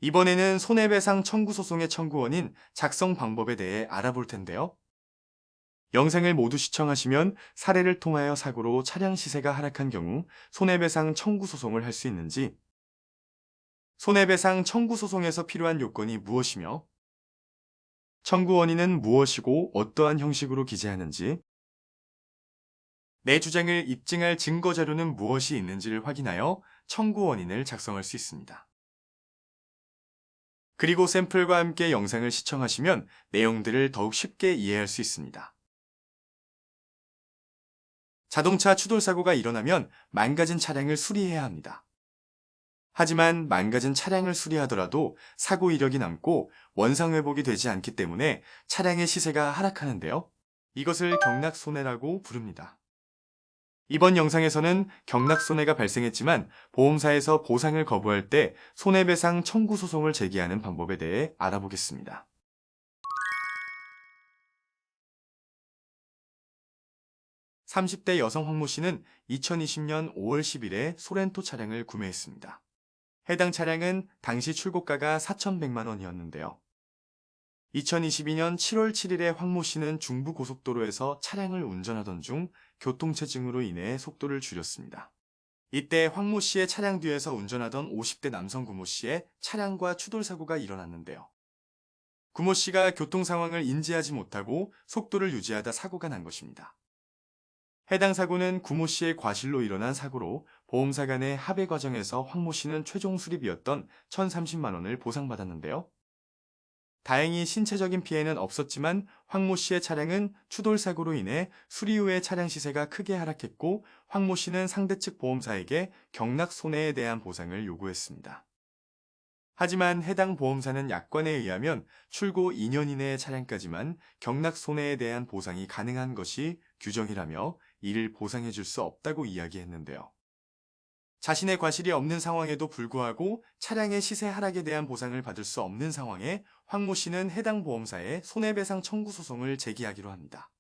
이번에는 손해배상 청구 소송의 청구원인 작성 방법에 대해 알아볼 텐데요. 영상을 모두 시청하시면 사례를 통하여 사고로 차량 시세가 하락한 경우 손해배상 청구 소송을 할 수 있는지, 손해배상 청구 소송에서 필요한 요건이 무엇이며, 청구원인은 무엇이고 어떠한 형식으로 기재하는지, 내 주장을 입증할 증거 자료는 무엇이 있는지를 확인하여 청구원인을 작성할 수 있습니다. 그리고 샘플과 함께 영상을 시청하시면 내용들을 더욱 쉽게 이해할 수 있습니다. 자동차 추돌 사고가 일어나면 망가진 차량을 수리해야 합니다. 하지만 망가진 차량을 수리하더라도 사고 이력이 남고 원상 회복이 되지 않기 때문에 차량의 시세가 하락하는데요. 이것을 경락손해라고 부릅니다. 이번 영상에서는 경락손해가 발생했지만 보험사에서 보상을 거부할 때 손해배상 청구 소송을 제기하는 방법에 대해 알아보겠습니다. 30대 여성 황모 씨는 2020년 5월 10일에 소렌토 차량을 구매했습니다. 해당 차량은 당시 출고가가 4,100만 원이었는데요. 2022년 7월 7일에 황모 씨는 중부고속도로에서 차량을 운전하던 중 교통체증으로 인해 속도를 줄였습니다. 이때 황모 씨의 차량 뒤에서 운전하던 50대 남성 구모 씨의 차량과 추돌 사고가 일어났는데요. 구모 씨가 교통 상황을 인지하지 못하고 속도를 유지하다 사고가 난 것입니다. 해당 사고는 구모 씨의 과실로 일어난 사고로 보험사 간의 합의 과정에서 황모 씨는 최종 수리비였던 1,030만 원을 보상받았는데요. 다행히 신체적인 피해는 없었지만 황모 씨의 차량은 추돌 사고로 인해 수리 후에 차량 시세가 크게 하락했고 황모 씨는 상대 측 보험사에게 경락 손해에 대한 보상을 요구했습니다. 하지만 해당 보험사는 약관에 의하면 출고 2년 이내의 차량까지만 경락 손해에 대한 보상이 가능한 것이 규정이라며 이를 보상해 줄 수 없다고 이야기했는데요. 자신의 과실이 없는 상황에도 불구하고 차량의 시세 하락에 대한 보상을 받을 수 없는 상황에 황모 씨는 해당 보험사에 손해배상 청구 소송을 제기하기로 합니다.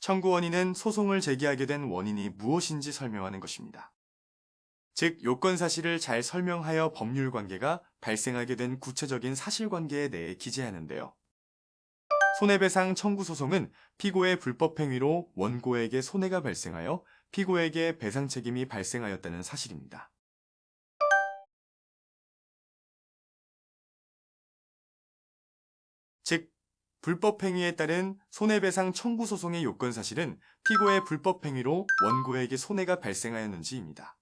청구원인은 소송을 제기하게 된 원인이 무엇인지 설명하는 것입니다. 즉, 요건 사실을 잘 설명하여 법률 관계가 발생하게 된 구체적인 사실관계에 대해 기재하는데요. 손해배상 청구 소송은 피고의 불법 행위로 원고에게 손해가 발생하여 피고에게 배상 책임이 발생하였다는 사실입니다. 즉, 불법 행위에 따른 손해배상 청구 소송의 요건 사실은 피고의 불법 행위로 원고에게 손해가 발생하였는지입니다.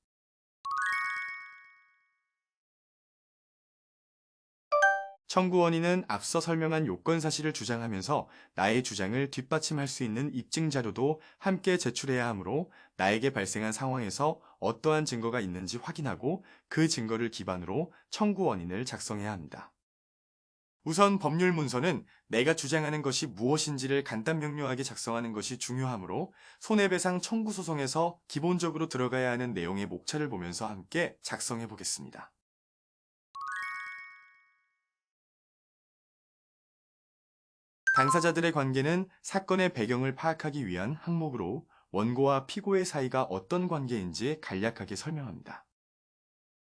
청구원인은 앞서 설명한 요건 사실을 주장하면서 나의 주장을 뒷받침할 수 있는 입증 자료도 함께 제출해야 하므로 나에게 발생한 상황에서 어떠한 증거가 있는지 확인하고 그 증거를 기반으로 청구원인을 작성해야 합니다. 우선 법률 문서는 내가 주장하는 것이 무엇인지를 간단 명료하게 작성하는 것이 중요하므로 손해배상 청구 소송에서 기본적으로 들어가야 하는 내용의 목차를 보면서 함께 작성해 보겠습니다. 당사자들의 관계는 사건의 배경을 파악하기 위한 항목으로 원고와 피고의 사이가 어떤 관계인지 간략하게 설명합니다.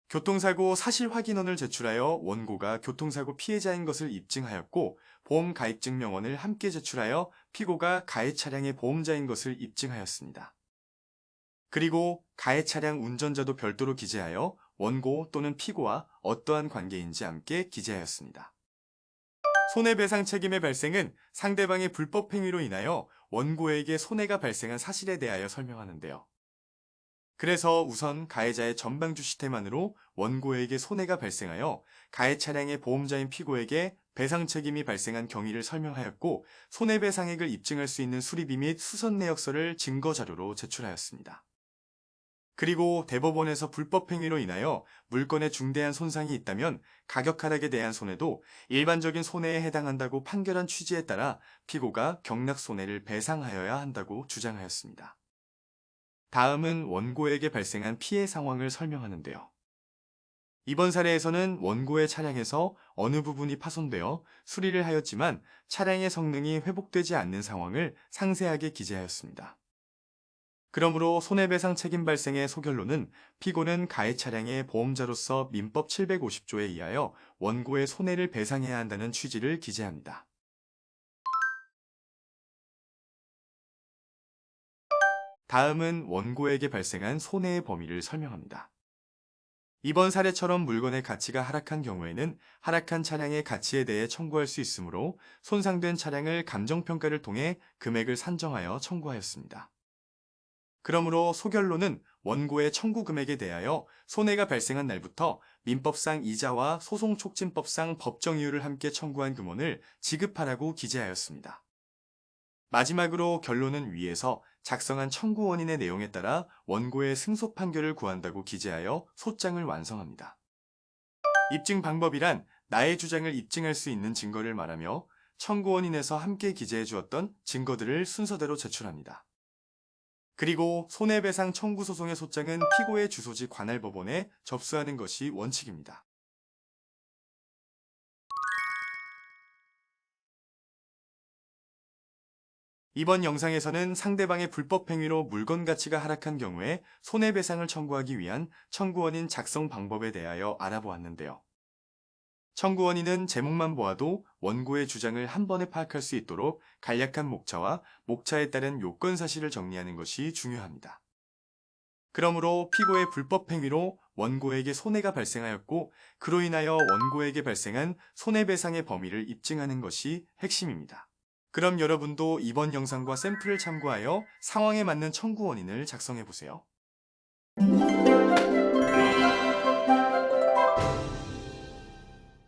교통사고 사실 확인원을 제출하여 원고가 교통사고 피해자인 것을 입증하였고 보험 가입 증명원을 함께 제출하여 피고가 가해 차량의 보험자인 것을 입증하였습니다. 그리고 가해 차량 운전자도 별도로 기재하여 원고 또는 피고와 어떠한 관계인지 함께 기재하였습니다. 손해배상 책임의 발생은 상대방의 불법 행위로 인하여 원고에게 손해가 발생한 사실에 대하여 설명하는데요. 그래서 우선 가해자의 전방주 시태만으로 원고에게 손해가 발생하여 가해 차량의 보험자인 피고에게 배상 책임이 발생한 경위를 설명하였고 손해배상액을 입증할 수 있는 수리비 및 수선 내역서를 증거 자료로 제출하였습니다. 그리고 대법원에서 불법 행위로 인하여 물건에 중대한 손상이 있다면 가격 하락에 대한 손해도 일반적인 손해에 해당한다고 판결한 취지에 따라 피고가 경락 손해를 배상하여야 한다고 주장하였습니다. 다음은 원고에게 발생한 피해 상황을 설명하는데요. 이번 사례에서는 원고의 차량에서 어느 부분이 파손되어 수리를 하였지만 차량의 성능이 회복되지 않는 상황을 상세하게 기재하였습니다. 그러므로 손해배상 책임 발생의 소결론은 피고는 가해 차량의 보험자로서 민법 750조에 의하여 원고의 손해를 배상해야 한다는 취지를 기재합니다. 다음은 원고에게 발생한 손해의 범위를 설명합니다. 이번 사례처럼 물건의 가치가 하락한 경우에는 하락한 차량의 가치에 대해 청구할 수 있으므로 손상된 차량을 감정평가를 통해 금액을 산정하여 청구하였습니다. 그러므로 소결론은 원고의 청구 금액에 대하여 손해가 발생한 날부터 민법상 이자와 소송촉진법상 법정 이유를 함께 청구한 금원을 지급하라고 기재하였습니다. 마지막으로 결론은 위에서 작성한 청구 원인의 내용에 따라 원고의 승소 판결을 구한다고 기재하여 소장을 완성합니다. 입증 방법이란 나의 주장을 입증할 수 있는 증거를 말하며 청구 원인에서 함께 기재해 주었던 증거들을 순서대로 제출합니다. 그리고 손해배상 청구 소송의 소장은 피고의 주소지 관할법원에 접수하는 것이 원칙입니다. 이번 영상에서는 상대방의 불법 행위로 물건 가치가 하락한 경우에 손해배상을 청구하기 위한 청구원인 작성 방법에 대하여 알아보았는데요. 청구원인은 제목만 보아도 원고의 주장을 한 번에 파악할 수 있도록 간략한 목차와 목차에 따른 요건 사실을 정리하는 것이 중요합니다. 그러므로 피고의 불법 행위로 원고에게 손해가 발생하였고 그로 인하여 원고에게 발생한 손해배상의 범위를 입증하는 것이 핵심입니다. 그럼 여러분도 이번 영상과 샘플을 참고하여 상황에 맞는 청구 원인을 작성해 보세요.